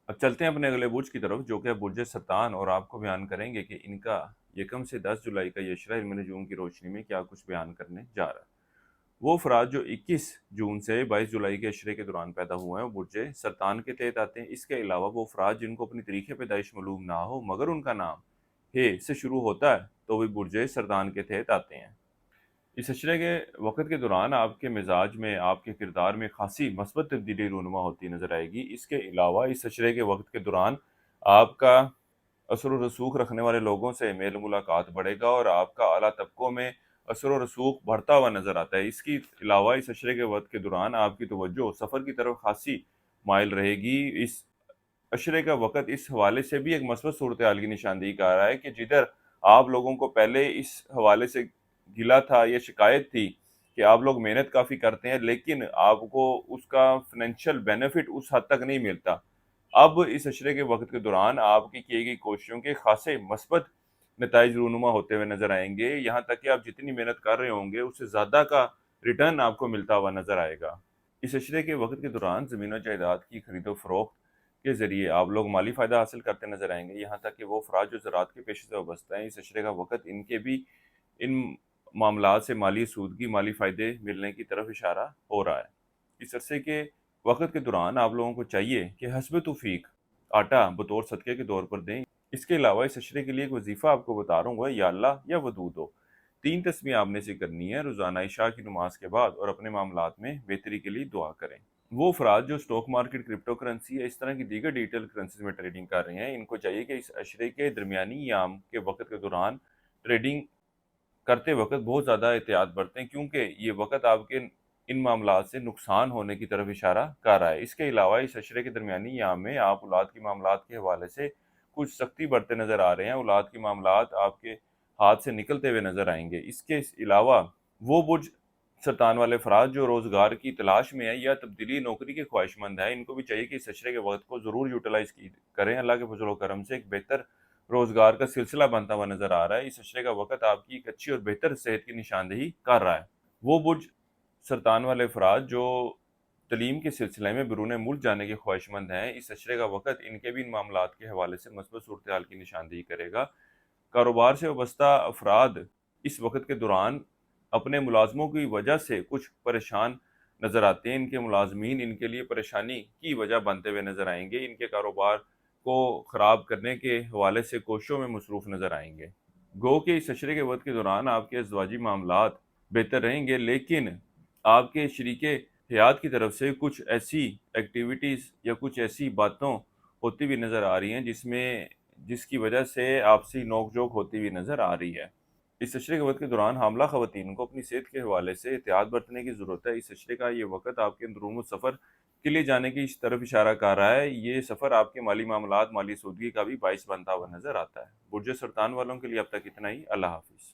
अब चलते हैं अपने अगले बुर्ज की तरफ, जो कि है बुर्ज सरतान, और आपको बयान करेंगे कि इनका यकम से 10 जुलाई का यशरा इल्म नजूम की रोशनी में क्या कुछ बयान करने जा रहा है। वो अफराद जो 21 जून से 22 जुलाई के अशरे के दौरान पैदा हुए हैं वो बुर्ज सरतान के तहत आते हैं। इसके अलावा वो अफराद जिनको अपनी तारीख़ पैदाइश मालूम ना हो मगर उनका नाम हे से शुरू होता है तो वे बुर्ज सरतान के तहत आते हैं। इस अशरे के वक़्त के दौरान आपके मिजाज में, आपके किरदार में ख़ासी मस्बत तब्दीली रूनुमा होती नज़र आएगी। इसके अलावा इस अशरे के वक़्त के दौरान आपका असर व रसूख रखने वाले लोगों से मेल मुलाकात बढ़ेगा और आपका आला तबकों में असर व रसूख बढ़ता हुआ नज़र आता है। इसके अलावा इस अशरे के वक़्त के दौरान आपकी तवज्जो सफ़र की तरफ ख़ासी माइल रहेगी। इस अशरे का वक़्त इस हवाले से भी एक मस्बत सूरत-हाल की निशानदेही कर रहा है कि जिधर आप लोगों को पहले इस हवाले से गिला था या शिकायत थी कि आप लोग मेहनत काफ़ी करते हैं लेकिन आपको उसका फ़ाइनेंशियल बेनिफिट उस हद तक नहीं मिलता। अब इस अशरे के वक़्त के दौरान आपकी की गई कोशिशों के ख़ासे मस्बत नताइज रूनुमा होते हुए नज़र आएँगे। यहाँ तक कि आप जितनी मेहनत कर रहे होंगे उससे ज़्यादा का रिटर्न आपको मिलता हुआ नज़र आएगा। इस अशरे के वक़्त के दौरान ज़मीन और जायदाद की खरीदो-फ़रोख्त के ज़रिए आप लोग माली फ़ायदा हासिल करते नज़र आएँगे। यहाँ तक कि वो अफ़राद जो ज़राअत के पेशे से वाबस्ता हैं, इस अशरे का वक़्त इनके भी इन मामलात से माली सूदगी, माली फ़ायदे मिलने की तरफ इशारा हो रहा है। इस अरसे के वक़्त के दौरान आप लोगों को चाहिए कि हस्ब तौफ़ीक आटा बतौर सदक़े के तौर पर दें। इसके अलावा इस अशरे के लिए एक वज़ीफ़ा आपको बता रहा हूँ, वह या अल्लाह या वदूद हो। 3 तस्बीह आपने से करनी है रोज़ाना इशा की नमाज़ के बाद और अपने मामलात में बेहतरी के लिए दुआ करें। वो अफ़राद जो स्टॉक मार्केट, क्रिप्टो करेंसी या इस तरह की दीगर डिजिटल करेंसीज़ में ट्रेडिंग कर रहे हैं, इनको चाहिए कि इस अशरे के दरमियानी याम के वक़्त के दौरान ट्रेडिंग करते वक़्त बहुत ज़्यादा एहतियात बरतें क्योंकि ये वक़्त आपके इन मामलात से नुकसान होने की तरफ इशारा कर रहा है। इसके अलावा इस अशरे के दरमियानी याम में आप औलाद की मामलात के हवाले से कुछ सख्ती बरतते नज़र आ रहे हैं। औलाद की मामलात आपके हाथ से निकलते हुए नज़र आएँगे। इसके अलावा वो बुर्ज सरतान वाले अफ़राद जो रोज़गार की तलाश में है या तब्दीली नौकरी के ख्वाहिशमंद हैं, इनको भी चाहिए कि इस अशरे के वक़्त को ज़रूर यूटिलाइज़ करें। अल्लाह के फ़ज़ल व करम से एक बेहतर रोज़गार का सिलसिला बनता हुआ नज़र आ रहा है। इस अशरे का वक़्त आपकी एक अच्छी और बेहतर सेहत की निशानदेही कर रहा है। वो बुर्ज सरतान वाले अफ़राद जो तलीम के सिलसिले में बैरून मुल्क जाने के ख्वाहिशमंद हैं, इस अशरे का वक़्त इनके भी इन मामलात के हवाले से मस्बत सूरत-हाल की निशानदेही करेगा। कारोबार से वाबस्ता अफ़राद इस वक़्त के दौरान अपने मुलाज़मों की वजह से कुछ परेशान नज़र आते हैं। इनके मुलाज़मीन इनके लिए परेशानी की वजह बनते हुए नज़र आएँगे। इनके कारोबार को ख़राब करने के हवाले से कोशिशों में मसरूफ़ नज़र आएँगे। गो के इस अशरे के वक़्त के दौरान आपके अज़वाजी मामलात बेहतर रहेंगे लेकिन आपके शरीके हयात की तरफ से कुछ ऐसी एक्टिविटीज़ या कुछ ऐसी बातों होती हुई नज़र आ रही हैं जिसकी वजह से आपसी नोक-झोंक होती हुई नज़र आ रही है। इस अशरे के वक़्त के दौरान हामला ख़वातीन को अपनी सेहत के हवाले से एहतियात बरतने की ज़रूरत है। इस अशरे का ये वक़्त आपके अंदरूनी सफ़र के लिए जाने की इस तरफ इशारा कर रहा है। ये सफ़र आपके माली मामलात, माली सूदगी का भी बाइस बनता हुआ नज़र आता है। बुर्ज सरतान वालों के लिए अब तक इतना ही। अल्लाह हाफ़िज़।